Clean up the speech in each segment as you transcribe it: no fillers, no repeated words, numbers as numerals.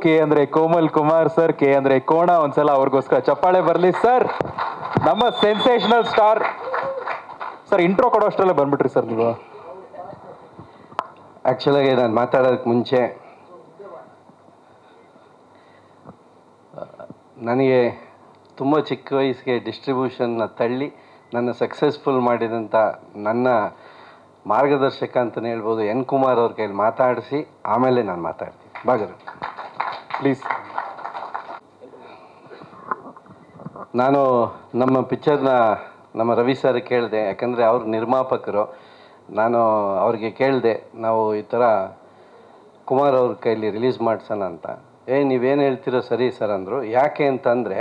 K ಅಂದ್ರೆ Komal Kumar sir, K ಅಂದ್ರೆ ಕೋಣ. ಒಂದ್ಸಲ ಅವ್ರಿಗೋಸ್ಕರ ಚಪ್ಪಾಳೆ ಬರಲಿ ಸರ್. ನಮ್ಮ ಸೆನ್ಸೇಷನಲ್ ಸ್ಟಾರ್ ಸರ್. ಇಂಟ್ರೋ ಕೊಡೋ ಅಷ್ಟರಲ್ಲೇ ಬಂದ್ಬಿಟ್ರಿ ಸರ್ ನೀವು. ಆ್ಯಕ್ಚುಲಾಗಿ ನಾನು ಮಾತಾಡೋದಕ್ಕೆ ಮುಂಚೆ ನನಗೆ ತುಂಬ ಚಿಕ್ಕ ವಯಸ್ಸಿಗೆ ಡಿಸ್ಟ್ರಿಬ್ಯೂಷನ್ನ ತಳ್ಳಿ ನನ್ನ ಸಕ್ಸಸ್ಫುಲ್ ಮಾಡಿದಂಥ ನನ್ನ ಮಾರ್ಗದರ್ಶಕ ಅಂತಲೇ ಹೇಳ್ಬೋದು ಎನ್ ಕುಮಾರ್ ಅವ್ರ ಕೈಲಿ ಮಾತಾಡಿಸಿ ಆಮೇಲೆ ನಾನು ಮಾತಾಡ್ತೀನಿ. ಬಾಗರು ಪ್ಲೀಸ್. ನಾನು ನಮ್ಮ ಪಿಕ್ಚರ್ನ ನಮ್ಮ ರವಿ ಸರ್ ಕೇಳಿದೆ, ಯಾಕಂದರೆ ಅವ್ರ ನಿರ್ಮಾಪಕರು. ನಾನು ಅವ್ರಿಗೆ ಕೇಳಿದೆ, ನಾವು ಈ ಥರ ಕುಮಾರ್ ಅವ್ರ ಕೈಲಿ ರಿಲೀಸ್ ಮಾಡ್ಸೋಣ ಅಂತ. ನೀವೇನು ಹೇಳ್ತಿರೋ ಸರಿ ಸರ್ ಅಂದರು. ಯಾಕೆ ಅಂತಂದರೆ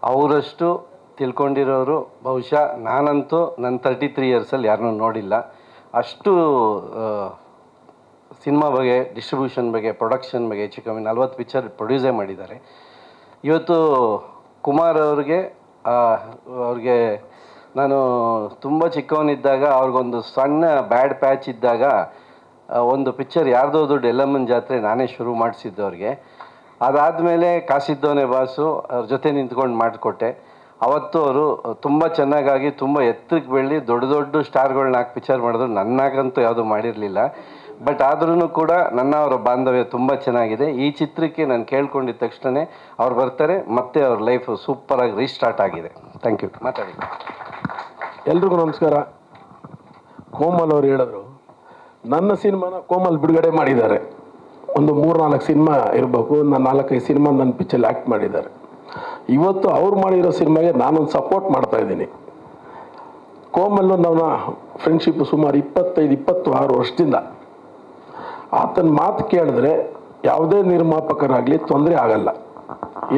ಅವರಷ್ಟು ತಿಳ್ಕೊಂಡಿರೋರು ಬಹುಶಃ ನಾನಂತೂ ನನ್ನ 33 ಇಯರ್ಸಲ್ಲಿ ಯಾರನ್ನೂ ನೋಡಿಲ್ಲ. ಅಷ್ಟು ಸಿನಿಮಾ ಬಗ್ಗೆ, ಡಿಸ್ಟ್ರಿಬ್ಯೂಷನ್ ಬಗ್ಗೆ, ಪ್ರೊಡಕ್ಷನ್ ಬಗ್ಗೆ ಹೆಚ್ಚು ಕಮ್ಮಿ 40 ಪಿಕ್ಚರ್ ಪ್ರೊಡ್ಯೂಸೇ ಮಾಡಿದ್ದಾರೆ. ಇವತ್ತು ಕುಮಾರ್ ಅವ್ರಿಗೆ ನಾನು ತುಂಬ ಚಿಕ್ಕವನಿದ್ದಾಗ ಅವ್ರಿಗೊಂದು ಸಣ್ಣ ಬ್ಯಾಡ್ ಪ್ಯಾಚ್ ಇದ್ದಾಗ ಒಂದು ಪಿಕ್ಚರ್ ಯಾರ್ದೋ ದುಡ್ಡು ಎಲ್ಲಮ್ಮನ ಜಾತ್ರೆ ನಾನೇ ಶುರು ಮಾಡಿಸಿದ್ದು ಅವ್ರಿಗೆ. ಅದಾದಮೇಲೆ ಕಾಸಿದ್ದವನೇ ಬಾಸು ಅವ್ರ ಜೊತೆ ನಿಂತ್ಕೊಂಡು ಮಾಡಿಕೊಟ್ಟೆ. ಅವತ್ತು ಅವರು ತುಂಬ ಚೆನ್ನಾಗಾಗಿ ತುಂಬ ಎತ್ತರಕ್ಕೆ ಬೆಳ್ಳಿ ದೊಡ್ಡ ದೊಡ್ಡ ಸ್ಟಾರ್ಗಳನ್ನ ಹಾಕಿ ಪಿಕ್ಚರ್ ಮಾಡಿದ್ರು. ನನ್ನಾಗಂತೂ ಯಾವುದೂ ಮಾಡಿರಲಿಲ್ಲ. ಬಟ್ ಆದ್ರೂ ಕೂಡ ಅವರ ಬಾಂಧವ್ಯ ತುಂಬ ಚೆನ್ನಾಗಿದೆ. ಈ ಚಿತ್ರಕ್ಕೆ ನಾನು ಕೇಳ್ಕೊಂಡಿದ್ದ ತಕ್ಷಣ ಅವ್ರು ಬರ್ತಾರೆ, ಮತ್ತೆ ಅವ್ರ ಲೈಫು ಸೂಪರಾಗಿ ರೀಸ್ಟಾರ್ಟ್ ಆಗಿದೆ. Thank you. ಮಾತಾಡಿ. ಎಲ್ರಿಗೂ ನಮಸ್ಕಾರ. ಕೋಮಲ್ ಅವರು ಹೇಳಿದ್ರು, ನನ್ನ ಸಿನಿಮಾನ ಕೋಮಲ್ ಬಿಡುಗಡೆ ಮಾಡಿದ್ದಾರೆ. ಒಂದು 3-4 ಸಿನಿಮಾ ಇರಬೇಕು. ನಾನು 4-5 ಸಿನಿಮಾ ನನ್ನ ಪಿಕ್ಚರ್ ಆ್ಯಕ್ಟ್ ಮಾಡಿದ್ದಾರೆ. ಇವತ್ತು ಅವ್ರು ಮಾಡಿರೋ ಸಿನಿಮಾಗೆ ನಾನೊಂದು ಸಪೋರ್ಟ್ ಮಾಡ್ತಾಯಿದ್ದೀನಿ. ಕೋಮಲ್ಲು ನನ್ನ ಫ್ರೆಂಡ್ಶಿಪ್ಪು ಸುಮಾರು 25-26 ವರ್ಷದಿಂದ. ಆತನ ಮಾತು ಕೇಳಿದ್ರೆ ಯಾವುದೇ ನಿರ್ಮಾಪಕರಾಗಲಿ ತೊಂದರೆ ಆಗಲ್ಲ.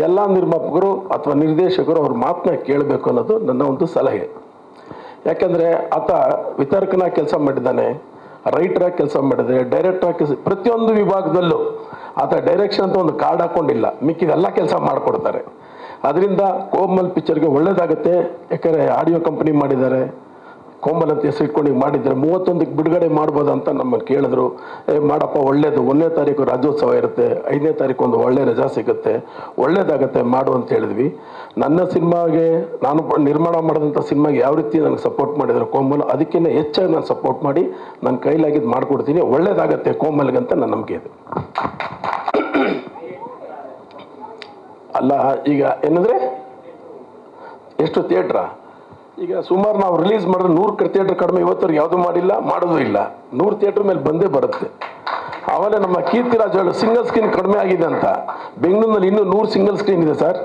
ಎಲ್ಲ ನಿರ್ಮಾಪಕರು ಅಥವಾ ನಿರ್ದೇಶಕರು ಅವ್ರ ಮಾತನ್ನ ಕೇಳಬೇಕು ಅನ್ನೋದು ನನ್ನ ಒಂದು ಸಲಹೆ. ಯಾಕೆಂದರೆ ಆತ ವಿತರಕನಾಗಿ ಕೆಲಸ ಮಾಡಿದ್ದಾನೆ, ರೈಟರಾಗಿ ಕೆಲಸ ಮಾಡಿದೆ, ಡೈರೆಕ್ಟ್ರಾಗಿ ಕೆಲಸ, ಪ್ರತಿಯೊಂದು ವಿಭಾಗದಲ್ಲೂ ಆತ ಡೈರೆಕ್ಷನ್ ಅಂತ ಒಂದು ಕಾರ್ಡ್ ಹಾಕ್ಕೊಂಡಿಲ್ಲ, ಮಿಕ್ಕಿದೆಲ್ಲ ಕೆಲಸ ಮಾಡಿಕೊಡ್ತಾರೆ. ಅದರಿಂದ ಕೋಮಲ್ ಪಿಕ್ಚರ್ಗೆ ಒಳ್ಳೇದಾಗುತ್ತೆ. ಯಾಕಂದರೆ ಆಡಿಯೋ ಕಂಪನಿ ಮಾಡಿದ್ದಾರೆ, ಕೋಮಲ್ ಅಂತ ಹೆಸರು ಇಟ್ಕೊಂಡು ಮಾಡಿದ್ದಾರೆ. 31ಕ್ಕೆ ಬಿಡುಗಡೆ ಮಾಡ್ಬೋದು ಅಂತ ನಮ್ಮನ್ನು ಕೇಳಿದ್ರು. ಮಾಡಪ್ಪ ಒಳ್ಳೇದು, 1ನೇ ತಾರೀಕು ರಾಜ್ಯೋತ್ಸವ ಇರುತ್ತೆ, 5ನೇ ತಾರೀಕು ಒಂದು ಒಳ್ಳೆ ರಜಾ ಸಿಗುತ್ತೆ, ಒಳ್ಳೇದಾಗತ್ತೆ ಮಾಡು ಅಂತ ಹೇಳಿದ್ವಿ. ನನ್ನ ಸಿನಿಮಾಗೆ, ನಾನು ನಿರ್ಮಾಣ ಮಾಡಿದಂಥ ಸಿನಿಮಾಗೆ ಯಾವ ರೀತಿ ನನಗೆ ಸಪೋರ್ಟ್ ಮಾಡಿದ್ರು ಕೋಮಲ್, ಅದಕ್ಕಿಂತ ಹೆಚ್ಚಾಗಿ ನಾನು ಸಪೋರ್ಟ್ ಮಾಡಿ ನನ್ನ ಕೈಲಾಗಿದ್ದು ಮಾಡಿಕೊಡ್ತೀನಿ. ಒಳ್ಳೇದಾಗತ್ತೆ ಕೋಮಲ್ಗಂತ ನನ್ನ ನಂಬಿಕೆ ಇದೆ. ಅಲ್ಲ, ಈಗ ಏನಂದರೆ ಎಷ್ಟು ಥಿಯೇಟ್ರಾ, ಈಗ ಸುಮಾರು ನಾವು ರಿಲೀಸ್ ಮಾಡಿದ್ರೆ 100 ಥಿಯೇಟ್ರ್ ಕಡಿಮೆ ಇವತ್ತವ್ರಿಗೆ ಯಾವುದೂ ಮಾಡಿಲ್ಲ, ಮಾಡೋದು ಇಲ್ಲ. 100 ಥಿಯೇಟ್ರ್ ಮೇಲೆ ಬಂದೇ ಬರುತ್ತೆ. ಆಮೇಲೆ ನಮ್ಮ ಕೀರ್ತಿರಾಜ್ ಹೇಳು ಸಿಂಗಲ್ ಸ್ಕ್ರೀನ್ ಕಡಿಮೆ ಆಗಿದೆ ಅಂತ. ಬೆಂಗಳೂರಿನಲ್ಲಿ ಇನ್ನೂ 100 ಸಿಂಗಲ್ ಸ್ಕ್ರೀನ್ ಇದೆ sir,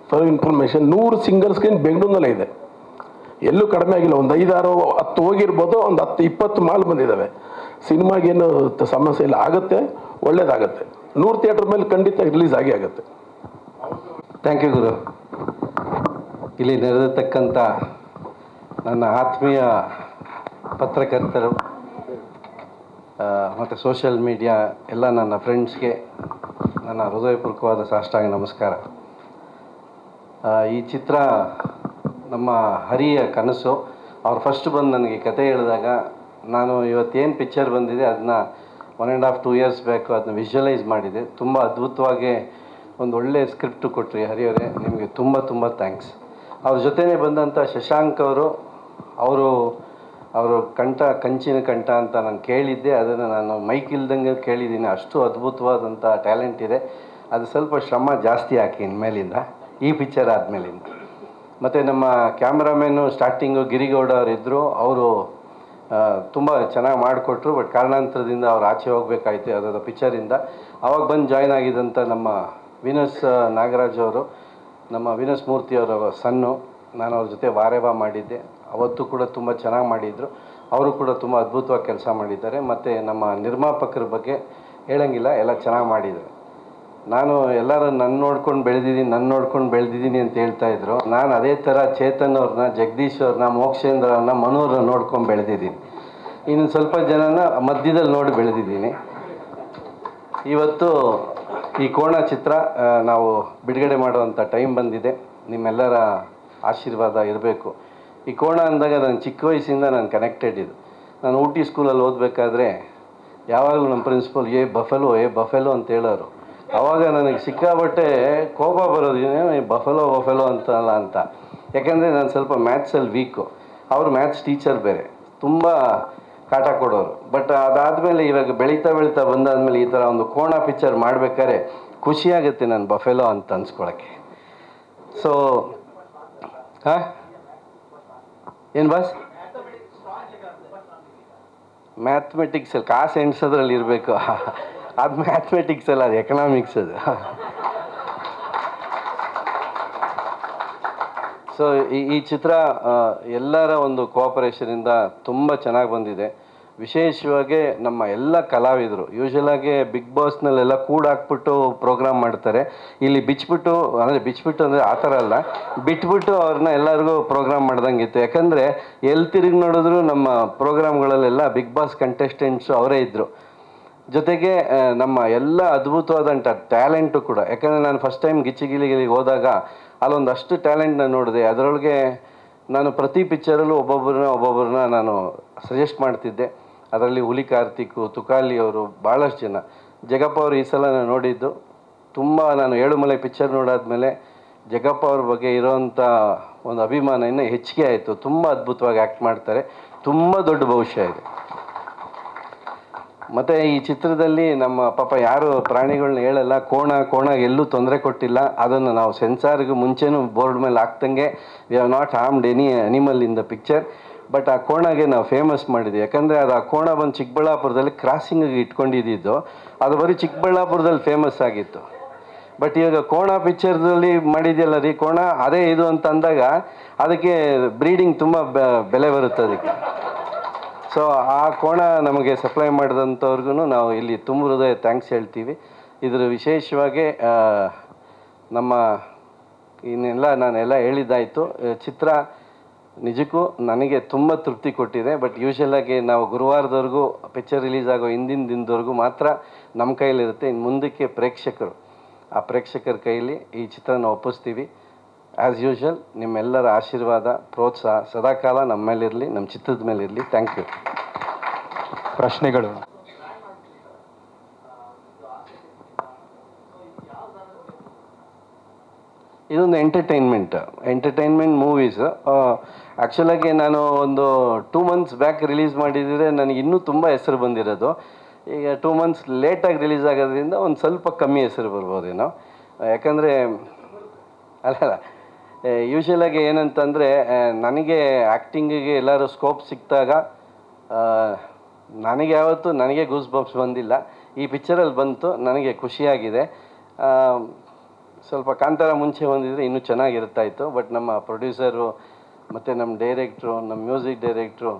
for information. 100 single screen ಬೆಂಗಳೂರಿನಲ್ಲೇ ಇದೆ, ಎಲ್ಲೂ ಕಡಿಮೆ ಆಗಿಲ್ಲ. ಒಂದು 5-6-10 ಹೋಗಿರ್ಬೋದು, ಒಂದು 10-20 ಮಾಲ್ ಬಂದಿದ್ದಾವೆ. ಸಿನಿಮಾಗೇನು ಸಮಸ್ಯೆ ಇಲ್ಲ, ಆಗುತ್ತೆ, ಒಳ್ಳೇದಾಗತ್ತೆ. 100 ಥಿಯೇಟ್ರ್ ಮೇಲೆ ಖಂಡಿತ ರಿಲೀಸ್ ಆಗೇ ಆಗುತ್ತೆ. ಥ್ಯಾಂಕ್ ಯು ಗುರು. ಇಲ್ಲಿ ನೆರೆದಿರ್ತಕ್ಕಂಥ ನನ್ನ ಆತ್ಮೀಯ ಪತ್ರಕರ್ತರು ಮತ್ತು ಸೋಷಿಯಲ್ ಮೀಡಿಯಾ ಎಲ್ಲ ನನ್ನ ಫ್ರೆಂಡ್ಸ್ಗೆ ನನ್ನ ಹೃದಯಪೂರ್ವಕವಾದ ಸಾಷ್ಟಾಂಗ ನಮಸ್ಕಾರ. ಈ ಚಿತ್ರ ನಮ್ಮ ಹರಿಯ ಕನಸು. ಅವ್ರು ಫಸ್ಟ್ ಬಂದು ನನಗೆ ಕತೆ ಹೇಳಿದಾಗ, ನಾನು ಇವತ್ತೇನು ಪಿಕ್ಚರ್ ಬಂದಿದೆ ಅದನ್ನ 1.5-2 ಇಯರ್ಸ್ ಬ್ಯಾಕು ಅದನ್ನ ವಿಜುವಲೈಸ್ ಮಾಡಿದೆ. ತುಂಬ ಅದ್ಭುತವಾಗಿ ಒಂದು ಒಳ್ಳೆಯ ಸ್ಕ್ರಿಪ್ಟು ಕೊಟ್ರಿ ಹರಿಯವರೇ, ನಿಮಗೆ ತುಂಬ ತುಂಬ ಥ್ಯಾಂಕ್ಸ್. ಅವ್ರ ಜೊತೆನೇ ಬಂದಂಥ ಶಶಾಂಕ್ ಅವರು ಕಂಚಿನ ಕಂಠ ಅಂತ ನಾನು ಕೇಳಿದ್ದೆ. ಅದನ್ನು ನಾನು ಮೈಕ್ ಇಲ್ದಂಗೆ ಕೇಳಿದ್ದೀನಿ. ಅಷ್ಟು ಅದ್ಭುತವಾದಂಥ ಟ್ಯಾಲೆಂಟ್ ಇದೆ. ಅದು ಸ್ವಲ್ಪ ಶ್ರಮ ಜಾಸ್ತಿ ಹಾಕಿ ಇನ್ಮೇಲಿಂದ, ಈ ಪಿಕ್ಚರ್ ಆದಮೇಲಿಂದ. ಮತ್ತು ನಮ್ಮ ಕ್ಯಾಮ್ರಾಮ್ಯಾನು ಸ್ಟಾರ್ಟಿಂಗು ಗಿರಿಗೌಡ ಅವರಿದ್ದರು. ಅವರು ತುಂಬ ಚೆನ್ನಾಗಿ ಮಾಡಿಕೊಟ್ರು. ಬಟ್ ಕಾರಣಾಂತರದಿಂದ ಅವ್ರು ಆಚೆ ಹೋಗಬೇಕಾಯ್ತು ಯಾವುದಾದ್ರು ಪಿಕ್ಚರಿಂದ. ಆವಾಗ ಬಂದು ಜಾಯ್ನ್ ಆಗಿದ್ದಂಥ ನಮ್ಮ ವಿನಸ್ ನಾಗರಾಜ್ ಅವರು, ನಮ್ಮ ವಿನಸ್ ಮೂರ್ತಿಯವರ ಸನ್ನು, ನಾನು ಅವ್ರ ಜೊತೆ ವಾರೇವಾ ಮಾಡಿದ್ದೆ. ಅವತ್ತು ಕೂಡ ತುಂಬ ಚೆನ್ನಾಗಿ ಮಾಡಿದರು. ಅವರು ಕೂಡ ತುಂಬ ಅದ್ಭುತವಾಗಿ ಕೆಲಸ ಮಾಡಿದ್ದಾರೆ. ಮತ್ತು ನಮ್ಮ ನಿರ್ಮಾಪಕರ ಬಗ್ಗೆ ಹೇಳೋಂಗಿಲ್ಲ, ಎಲ್ಲ ಚೆನ್ನಾಗಿ ಮಾಡಿದ್ದಾರೆ. ನಾನು ಎಲ್ಲರೂ ನನ್ನ ನೋಡ್ಕೊಂಡು ಬೆಳೆದಿದ್ದೀನಿ ಅಂತ ಹೇಳ್ತಾಯಿದ್ರು. ನಾನು ಅದೇ ಥರ ಚೇತನ್ ಅವ್ರನ್ನ, ಜಗದೀಶ್ ಅವ್ರನ್ನ, ಮೋಕ್ಷೇಂದ್ರ ಅವ್ರನ್ನ, ಮನೋರನ್ನ ನೋಡ್ಕೊಂಡು ಬೆಳೆದಿದ್ದೀನಿ. ಇನ್ನು ಸ್ವಲ್ಪ ಜನನ ಮಧ್ಯದಲ್ಲಿ ನೋಡಿ ಬೆಳೆದಿದ್ದೀನಿ. ಇವತ್ತು ಈ ಕೋಣ ಚಿತ್ರ ನಾವು ಬಿಡುಗಡೆ ಮಾಡುವಂಥ ಟೈಮ್ ಬಂದಿದೆ. ನಿಮ್ಮೆಲ್ಲರ ಆಶೀರ್ವಾದ ಇರಬೇಕು. ಈ ಕೋಣ ಅಂದಾಗ ನಾನು ಚಿಕ್ಕ ವಯಸ್ಸಿಂದ ನಾನು ಕನೆಕ್ಟೆಡ್ ಇದು. ನಾನು ಊಟಿ ಸ್ಕೂಲಲ್ಲಿ ಓದಬೇಕಾದ್ರೆ ಯಾವಾಗಲೂ ನಮ್ಮ ಪ್ರಿನ್ಸಿಪಲ್ ಬಫೆಲೋ ಅಂತ ಹೇಳೋರು. ಅವಾಗ ನನಗೆ ಸಿಕ್ಕಾಬಟ್ಟೆ ಕೋಪ ಬರೋದು, ಬಫೆಲೋ ಅಂತಲ್ಲ ಅಂತ. ಯಾಕೆಂದರೆ ನಾನು ಸ್ವಲ್ಪ ಮ್ಯಾಥ್ಸಲ್ಲಿ ವೀಕು, ಅವರು ಮ್ಯಾಥ್ಸ್ ಟೀಚರ್ ಬೇರೆ, ತುಂಬ ಕಾಟ ಕೊಡೋರು. ಬಟ್ ಅದಾದಮೇಲೆ ಇವಾಗ ಬೆಳೀತಾ ಬಂದಾದಮೇಲೆ ಈ ಥರ ಒಂದು ಕೋಣ ಪಿಕ್ಚರ್ ಮಾಡಬೇಕಾದ್ರೆ ಖುಷಿಯಾಗುತ್ತೆ ನಾನು ಬಫೆಲೋ ಅಂತ ಅನ್ಸ್ಕೊಳಕ್ಕೆ. ಸೊ ಹಾಂ ಏನು ಬಾಸ್, ಮ್ಯಾಥಮೆಟಿಕ್ಸಲ್ಲಿ ಕಾಸು ಎಣಿಸೋದ್ರಲ್ಲಿ ಇರಬೇಕು, ಅದು ಮ್ಯಾಥಮೆಟಿಕ್ಸ್ ಅಲ್ಲ, ಅದು ಎಕನಾಮಿಕ್ಸ್ ಅದು. ಸೊ ಈ ಚಿತ್ರ ಎಲ್ಲರ ಒಂದು ಕೋಆಪರೇಷನಿಂದ ತುಂಬ ಚೆನ್ನಾಗಿ ಬಂದಿದೆ. ವಿಶೇಷವಾಗಿ ನಮ್ಮ ಎಲ್ಲ ಕಲಾವಿದರು ಯೂಶಲಾಗಿ ಬಿಗ್ ಬಾಸ್ನಲ್ಲೆಲ್ಲ ಕೂಡಾಕ್ಬಿಟ್ಟು ಪ್ರೋಗ್ರಾಮ್ ಮಾಡ್ತಾರೆ. ಇಲ್ಲಿ ಬಿಚ್ಚಿಬಿಟ್ಟು ಅಂದರೆ ಆ ಥರ ಅಲ್ಲ, ಬಿಟ್ಬಿಟ್ಟು ಅವ್ರನ್ನ ಎಲ್ಲರಿಗೂ ಪ್ರೋಗ್ರಾಮ್ ಮಾಡ್ದಂಗಿತ್ತು. ಯಾಕಂದರೆ ಎಲ್ಲಿ ತಿರುಗಿ ನೋಡಿದ್ರು ನಮ್ಮ ಪ್ರೋಗ್ರಾಮ್ಗಳಲ್ಲೆಲ್ಲ ಬಿಗ್ ಬಾಸ್ ಕಂಟೆಸ್ಟೆಂಟ್ಸು ಅವರೇ ಇದ್ದರು. ಜೊತೆಗೆ ನಮ್ಮ ಎಲ್ಲ ಅದ್ಭುತವಾದಂಥ ಟ್ಯಾಲೆಂಟು ಕೂಡ. ಯಾಕಂದರೆ ನಾನು ಫಸ್ಟ್ ಟೈಮ್ ಗಿಲ್ಲಿಗೆ ಹೋದಾಗ ಅಲ್ಲೊಂದಷ್ಟು ಟ್ಯಾಲೆಂಟ್ನ ನೋಡಿದೆ. ಅದರೊಳಗೆ ನಾನು ಪ್ರತಿ ಪಿಕ್ಚರಲ್ಲೂ ಒಬ್ಬೊಬ್ಬರನ್ನ ನಾನು ಸಜೆಸ್ಟ್ ಮಾಡ್ತಿದ್ದೆ. ಅದರಲ್ಲಿ ಹುಲಿ ಕಾರ್ತಿಕ್, ತುಕಾಲಿ ಅವರು, ಭಾಳಷ್ಟು ಜನ. ಜಗಪ್ಪ ಅವರು ಈ ಸಲ ನಾನು ನೋಡಿದ್ದು ತುಂಬ, ನಾನು ಏಳುಮಲೆ ಪಿಕ್ಚರ್ ನೋಡಾದ್ಮೇಲೆ ಜಗಪ್ಪ ಅವ್ರ ಬಗ್ಗೆ ಇರೋವಂಥ ಒಂದು ಅಭಿಮಾನ ಇನ್ನೂ ಹೆಚ್ಚಿಗೆ ಆಯಿತು. ತುಂಬ ಅದ್ಭುತವಾಗಿ ಆ್ಯಕ್ಟ್ ಮಾಡ್ತಾರೆ, ತುಂಬ ದೊಡ್ಡ ಭವಿಷ್ಯ ಇದೆ. ಮತ್ತು ಈ ಚಿತ್ರದಲ್ಲಿ ನಮ್ಮ ಪಾಪ ಯಾರು ಪ್ರಾಣಿಗಳನ್ನ ಹೇಳಲ್ಲ, ಕೋಣ ಎಲ್ಲೂ ತೊಂದರೆ ಕೊಟ್ಟಿಲ್ಲ. ಅದನ್ನು ನಾವು ಸೆನ್ಸಾರ್ಗೆ ಮುಂಚೆನೂ ಬೋರ್ಡ್ ಮೇಲೆ ಹಾಕ್ದಂಗೆ we have not harmed any animal in the picture. But ಆ ಕೋಣಗೆ ನಾವು ಫೇಮಸ್ ಮಾಡಿದ್ವಿ. ಯಾಕಂದರೆ ಅದು ಆ ಕೋಣ ಬಂದು ಚಿಕ್ಕಬಳ್ಳಾಪುರದಲ್ಲಿ ಕ್ರಾಸಿಂಗಿಗೆ ಇಟ್ಕೊಂಡಿದ್ದು, ಅದು ಬರೀ ಚಿಕ್ಕಬಳ್ಳಾಪುರದಲ್ಲಿ ಫೇಮಸ್ ಆಗಿತ್ತು. ಬಟ್ ಇವಾಗ ಕೋಣ ಪಿಕ್ಚರ್ದಲ್ಲಿ ಮಾಡಿದೆಯಲ್ಲ ರೀ ಕೋಣ, ಅದೇ ಇದು ಅಂತ ಅಂದಾಗ ಅದಕ್ಕೆ ಬ್ರೀಡಿಂಗ್ ತುಂಬ ಬೆಲೆ ಬರುತ್ತೆ ಅದಕ್ಕೆ. ಸೊ ಆ ಕೋಣ ನಮಗೆ ಸಪ್ಲೈ ಮಾಡಿದಂಥವ್ರಿಗೂ ನಾವು ಇಲ್ಲಿ ತುಂಬ ಹೃದಯ ಥ್ಯಾಂಕ್ಸ್ ಹೇಳ್ತೀವಿ. ಇದ್ರ ವಿಶೇಷವಾಗಿ ನಮ್ಮ ನಾನೆಲ್ಲ ಹೇಳಿದ್ದಾಯಿತು. ಚಿತ್ರ ನಿಜಕ್ಕೂ ನನಗೆ ತುಂಬ ತೃಪ್ತಿ ಕೊಟ್ಟಿದೆ. ಬಟ್ ಯೂಶಲಾಗಿ ನಾವು ಗುರುವಾರದವರೆಗೂ ಪಿಕ್ಚರ್ ರಿಲೀಸ್ ಆಗೋ ಹಿಂದಿನ ದಿನದವರೆಗೂ ಮಾತ್ರ ನಮ್ಮ ಕೈಲಿರುತ್ತೆ. ಇನ್ನು ಮುಂದಕ್ಕೆ ಪ್ರೇಕ್ಷಕರ ಕೈಲಿ ಈ ಚಿತ್ರನ ಒಪ್ಪಿಸ್ತೀವಿ. ಆ್ಯಸ್ ಯೂಶುವಲ್ ನಿಮ್ಮೆಲ್ಲರ ಆಶೀರ್ವಾದ, ಪ್ರೋತ್ಸಾಹ ಸದಾಕಾಲ ನಮ್ಮ ಮೇಲಿರಲಿ, ನಮ್ಮ ಚಿತ್ರದ ಮೇಲಿರಲಿ. Thank you. ಪ್ರಶ್ನೆಗಳು? ಇದೊಂದು ಎಂಟರ್ಟೈನ್ಮೆಂಟ್ ಮೂವೀಸ್. ಆ್ಯಕ್ಚುಲಾಗಿ ನಾನು ಒಂದು 2 months ಬ್ಯಾಕ್ ರಿಲೀಸ್ ಮಾಡಿದರೆ ನನಗೆ ಇನ್ನೂ ತುಂಬ ಹೆಸರು ಬಂದಿರೋದು. ಈಗ 2 months ಲೇಟಾಗಿ ರಿಲೀಸ್ ಆಗೋದ್ರಿಂದ ಒಂದು ಸ್ವಲ್ಪ ಕಮ್ಮಿ ಹೆಸರು ಬರ್ಬೋದೇನೋ. ಯಾಕಂದರೆ ಅಲ್ಲ, ಯೂಶಲಾಗಿ ಏನಂತಂದರೆ ನನಗೆ ಆ್ಯಕ್ಟಿಂಗಿಗೆ ಎಲ್ಲರೂ ಸ್ಕೋಪ್ ಸಿಕ್ಕಿದಾಗ ನನಗೆ ಗೂಸ್ ಬಂಪ್ಸ್ ಬಂದಿಲ್ಲ. ಈ ಪಿಕ್ಚರಲ್ಲಿ ಬಂತು, ನನಗೆ ಖುಷಿಯಾಗಿದೆ. ಸ್ವಲ್ಪ ಕಾಂತಾರ ಮುಂಚೆ ಬಂದಿದ್ರೆ ಇನ್ನೂ ಚೆನ್ನಾಗಿರ್ತಾಯಿತ್ತು. ಬಟ್ ನಮ್ಮ ಪ್ರೊಡ್ಯೂಸರು ಮತ್ತು ನಮ್ಮ ಡೈರೆಕ್ಟ್ರು, ನಮ್ಮ ಮ್ಯೂಸಿಕ್ ಡೈರೆಕ್ಟ್ರು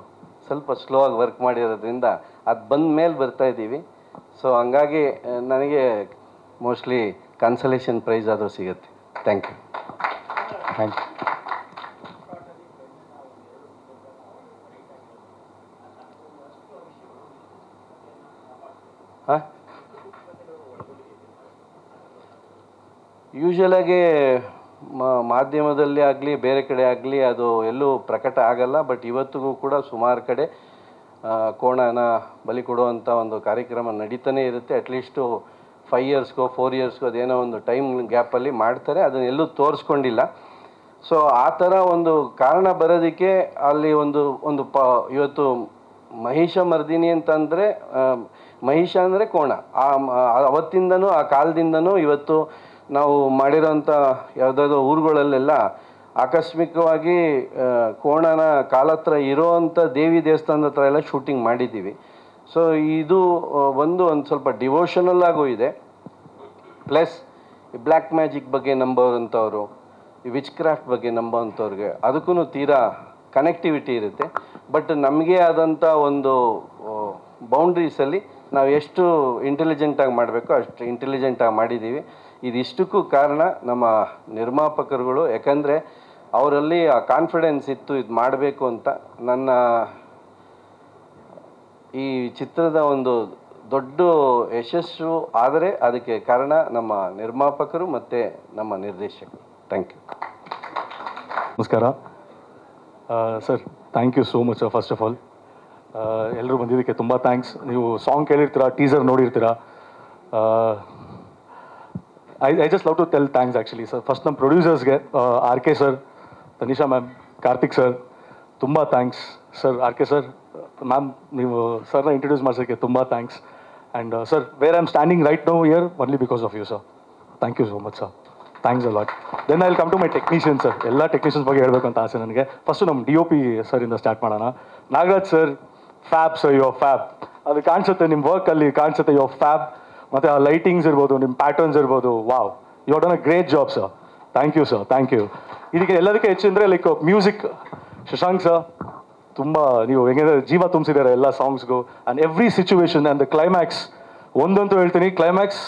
ಸ್ವಲ್ಪ ಸ್ಲೋ ಆಗಿ ವರ್ಕ್ ಮಾಡಿರೋದ್ರಿಂದ ಅದು ಬಂದ ಮೇಲೆ ಬರ್ತಾಯಿದ್ದೀವಿ. ಸೊ ಹಂಗಾಗಿ ನನಗೆ ಮೋಸ್ಟ್ಲಿ ಕನ್ಸಲೇಷನ್ ಪ್ರೈಸ್ ಆದರೂ ಸಿಗುತ್ತೆ. Thank you. Thank you. ಹಾಂ, ಯೂಶಲಾಗಿ ಮಾಧ್ಯಮದಲ್ಲಿ ಆಗಲಿ ಬೇರೆ ಕಡೆ ಆಗಲಿ ಅದು ಎಲ್ಲೂ ಪ್ರಕಟ ಆಗಲ್ಲ. ಬಟ್ ಇವತ್ತಿಗೂ ಕೂಡ ಸುಮಾರು ಕಡೆ ಕೋಣನ ಬಲಿ ಕೊಡುವಂಥ ಒಂದು ಕಾರ್ಯಕ್ರಮ ನಡೀತಾನೆ ಇರುತ್ತೆ. ಅಟ್ಲೀಸ್ಟು 5 yearsಗೋ 4 yearsಗೋ ಅದೇನೋ ಒಂದು ಟೈಮ್ ಗ್ಯಾಪಲ್ಲಿ ಮಾಡ್ತಾರೆ, ಅದನ್ನೆಲ್ಲೂ ತೋರಿಸ್ಕೊಂಡಿಲ್ಲ. ಸೊ ಆ ಥರ ಒಂದು ಕಾರಣ ಬರೋದಕ್ಕೆ ಅಲ್ಲಿ ಇವತ್ತು ಮಹಿಷ ಮರ್ದಿನಿ ಅಂತಂದರೆ ಮಹಿಷ ಅಂದರೆ ಕೋಣ. ಅವತ್ತಿಂದನೂ ಆ ಕಾಲದಿಂದನೂ ಇವತ್ತು ನಾವು ಮಾಡಿರೋಂಥ ಯಾವುದಾದ್ರೂ ಊರುಗಳಲ್ಲೆಲ್ಲ ಆಕಸ್ಮಿಕವಾಗಿ ಕೋಣನ ಕಾಲತ್ರ ಇರೋವಂಥ ದೇವಿ ದೇವಸ್ಥಾನದ ಹತ್ರ ಎಲ್ಲ ಶೂಟಿಂಗ್ ಮಾಡಿದ್ದೀವಿ. ಸೊ ಇದು ಒಂದು ಸ್ವಲ್ಪ ಡಿವೋಷನಲ್ ಆಗೂ ಇದೆ. ಪ್ಲಸ್ ಈ ಬ್ಲ್ಯಾಕ್ ಮ್ಯಾಜಿಕ್ ಬಗ್ಗೆ ನಂಬೋವಂಥವ್ರು, ಈ ವಿಚ್ ಕ್ರಾಫ್ಟ್ ಬಗ್ಗೆ ನಂಬೋವಂಥವ್ರಿಗೆ ಅದಕ್ಕೂ ತೀರಾ ಕನೆಕ್ಟಿವಿಟಿ ಇರುತ್ತೆ. ಬಟ್ ನಮಗೆ ಆದಂಥ ಒಂದು ಬೌಂಡ್ರೀಸಲ್ಲಿ ನಾವು ಎಷ್ಟು ಇಂಟೆಲಿಜೆಂಟಾಗಿ ಮಾಡಬೇಕು ಅಷ್ಟು ಇಂಟೆಲಿಜೆಂಟಾಗಿ ಮಾಡಿದ್ದೀವಿ. ಇದಿಷ್ಟಕ್ಕೂ ಕಾರಣ ನಮ್ಮ ನಿರ್ಮಾಪಕರುಗಳು. ಯಾಕಂದರೆ ಅವರಲ್ಲಿ ಆ ಕಾನ್ಫಿಡೆನ್ಸ್ ಇತ್ತು ಇದು ಮಾಡಬೇಕು ಅಂತ. ನನ್ನ ಈ ಚಿತ್ರದ ಒಂದು ದೊಡ್ಡ ಯಶಸ್ಸು ಆದರೆ ಅದಕ್ಕೆ ಕಾರಣ ನಮ್ಮ ನಿರ್ಮಾಪಕರು ಮತ್ತು ನಮ್ಮ ನಿರ್ದೇಶಕರು. Thank you. ನಮಸ್ಕಾರ sir, thank you so much. First of all ಎಲ್ಲರೂ ಬಂದಿದ್ದಕ್ಕೆ ತುಂಬ ಥ್ಯಾಂಕ್ಸ್. ನೀವು ಸಾಂಗ್ ಕೇಳಿರ್ತೀರ, ಟೀಸರ್ ನೋಡಿರ್ತೀರ. I just love to tell thanks actually, sir. First ನಮ್ಮ ಪ್ರೊಡ್ಯೂಸರ್ಸ್ಗೆ RK sir, Tanisha ma'am, Karthik sir, ತುಂಬ thanks sir. RK sir, ma'am ನೀವು ಸರ್ನ ಇಂಟ್ರೊಡ್ಯೂಸ್ ಮಾಡ್ಸೋಕ್ಕೆ ತುಂಬ thanks. And sir, where I am standing right now here only because of you sir. Thank you so much sir. Thanks a lot. Then I will come to my technician sir. ಎಲ್ಲ technicians ಬಗ್ಗೆ ಹೇಳಬೇಕು ಅಂತ ಆಸೆ ನನಗೆ. First ನಮ್ಮ DOP ಸರಿಂದ start ಮಾಡೋಣ. Nagaraj sir, fab sir, your fab. ಅದು ಕಾಣಿಸುತ್ತೆ ನಿಮ್ಮ ವರ್ಕಲ್ಲಿ, ಕಾಣಿಸುತ್ತೆ ಯುವರ್ ಫ್ಯಾಬ್. ಮತ್ತು ಆ ಲೈಟಿಂಗ್ಸ್ ಇರ್ಬೋದು, ನಿಮ್ಮ ಪ್ಯಾಟರ್ನ್ಸ್ ಇರ್ಬೋದು, wow, you are done a great job sir. Thank you sir, thank you. ಇದಕ್ಕೆ ಎಲ್ಲದಕ್ಕೆ ಹೆಚ್ಚಂದರೆ ಲೈಕ್ ಮ್ಯೂಸಿಕ್, ಶಶಾಂಕ್ ಸರ್ ತುಂಬ ನೀವು ಹೆಂಗೆ ಜೀವ ತುಂಬಿಸಿದ್ದಾರೆ ಎಲ್ಲ ಸಾಂಗ್ಸ್ಗೂ. And every situation and the climax, ಒಂದಂತೂ ಹೇಳ್ತೀನಿ, ಕ್ಲೈಮ್ಯಾಕ್ಸ್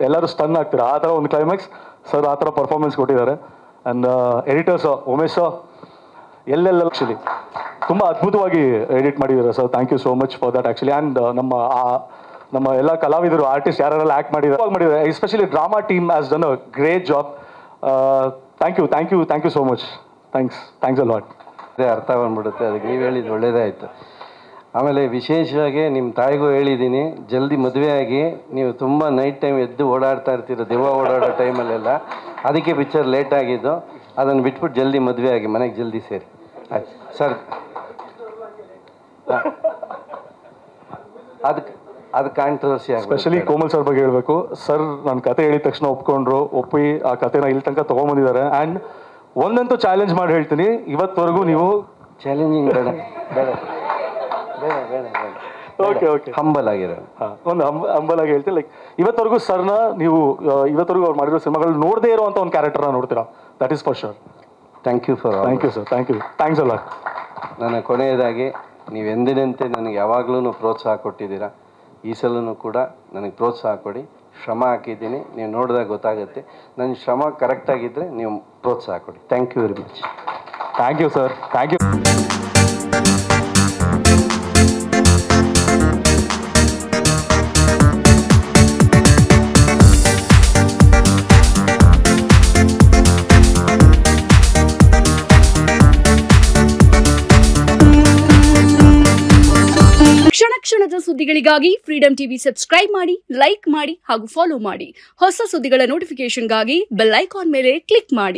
ಎಲ್ಲರೂ ಸ್ಟನ್ ಆಗ್ತೀರ. ಆ ಥರ ಒಂದು ಕ್ಲೈಮ್ಯಾಕ್ಸ್ ಸರ್ ಆ ಥರ ಪರ್ಫಾರ್ಮೆನ್ಸ್ ಕೊಟ್ಟಿದ್ದಾರೆ. And editor sir, Umesh sir, ಎಲ್ಲೆಲ್ಲ ಆ್ಯಕ್ಚುಲಿ ತುಂಬ ಅದ್ಭುತವಾಗಿ ಎಡಿಟ್ ಮಾಡಿದ್ದಾರೆ sir. Thank you so much for that actually. And ನಮ್ಮ ಎಲ್ಲ ಕಲಾವಿದರು, ಆರ್ಟಿಸ್ಟ್ ಯಾರೆಲ್ಲ ಆ್ಯಕ್ಟ್ ಮಾಡಿದ್ದಾರೆ, especially drama team has done a great job. Thank you so much. Thanks a lot. ಅದೇ ಅರ್ಥ ಬಂದ್ಬಿಡುತ್ತೆ, ಅದಕ್ಕೆ ನೀವು ಹೇಳಿದ್ದು ಒಳ್ಳೇದೇ ಆಯಿತು. ಆಮೇಲೆ ವಿಶೇಷವಾಗಿ ನಿಮ್ಮ ತಾಯಿಗೂ ಹೇಳಿದ್ದೀನಿ, ಜಲ್ದಿ ಮದುವೆ ಆಗಿ ನೀವು ತುಂಬ ನೈಟ್ ಟೈಮ್ ಎದ್ದು ಓಡಾಡ್ತಾ ಇರ್ತೀರ, ದೆವ್ವ ಓಡಾಡೋ ಟೈಮಲ್ಲೆಲ್ಲ. ಅದಕ್ಕೆ ಪಿಕ್ಚರ್ ಲೇಟ್ ಆಗಿದ್ದು. ಅದನ್ನು ಬಿಟ್ಬಿಟ್ಟು ಜಲ್ದಿ ಮದುವೆ ಆಗಿ ಮನೆಗೆ ಜಲ್ದಿ ಸೇರಿ. ಆಯ್ತು ಸರ್. ಅದು ಕಾಂಟ್ರವರ್ಸಿ ಆಗಿ ಸ್ಪೆಷಲಿ ಕೋಮಲ್ ಸರ್ ಬಗ್ಗೆ ಹೇಳಬೇಕು. ಸರ್ ನನ್ನ ಕತೆ ಹೇಳಿದ ತಕ್ಷಣ ಒಪ್ಪಿ ಆ ಕತೆನ ಇಲ್ಲಿ ತನಕ ತೊಗೊಂಬಂದಿದ್ದಾರೆ. ಆ್ಯಂಡ್ ಒಂದಂತೂ ಚಾಲೆಂಜ್ ಮಾಡಿ ಹೇಳ್ತೀನಿ, ಇವತ್ತವರೆಗೂ ನೀವು ಚಾಲೆಂಜಿಂಗ್ ಬೇಡ ಬೇಡ ಬೇಡ ಬೇಡ ಬೇಡ ಓಕೆ ಹಂಬಲ್ ಆಗಿರೋ ಒಂದು ಹಂಬಲ್ ಆಗಿ ಹೇಳ್ತೀನಿ. ಲೈಕ್ ಇವತ್ತವರೆಗೂ ಸರ್ನ ನೀವು ಇವತ್ತವರೆಗೂ ಅವ್ರು ಮಾಡಿರೋ ಸಿನಿಮಾಗಳು ನೋಡದೇ ಇರುವಂಥ ಒಂದು ಕ್ಯಾರೆಕ್ಟರ್ನ ನೋಡ್ತೀರಾ. That is for sure. Thank you sir. Thanks a lot. ನನ್ನ ಕೊನೆಯದಾಗಿ, ನೀವು ಎಂದಿನಂತೆ ನನಗೆ ಯಾವಾಗಲೂ ಪ್ರೋತ್ಸಾಹ ಕೊಟ್ಟಿದ್ದೀರಾ. ಈ ಸಲನೂ ಕೂಡ ನನಗೆ ಪ್ರೋತ್ಸಾಹ ಕೊಡಿ. ಶ್ರಮ ಹಾಕಿದ್ದೀನಿ, ನೀವು ನೋಡಿದಾಗ ಗೊತ್ತಾಗುತ್ತೆ. ನನ್ನ ಶ್ರಮ ಕರೆಕ್ಟಾಗಿದ್ದರೆ ನೀವು ಪ್ರೋತ್ಸಾಹ ಕೊಡಿ. Thank you very much. Thank you sir. Thank you. ಕ್ಷಣದ ಸುದ್ದಿಗಳಿಗಾಗಿ ಫ್ರೀಡಂ ಟಿವಿ ಸಬ್ಸ್ಕ್ರೈಬ್ ಮಾಡಿ, ಲೈಕ್ ಮಾಡಿ ಹಾಗೂ ಫಾಲೋ ಮಾಡಿ. ಹೊಸ ಸುದ್ದಿಗಳ ನೋಟಿಫಿಕೇಶನ್ಗಾಗಿ ಬೆಲ್ ಐಕಾನ್ ಮೇಲೆ ಕ್ಲಿಕ್ ಮಾಡಿ.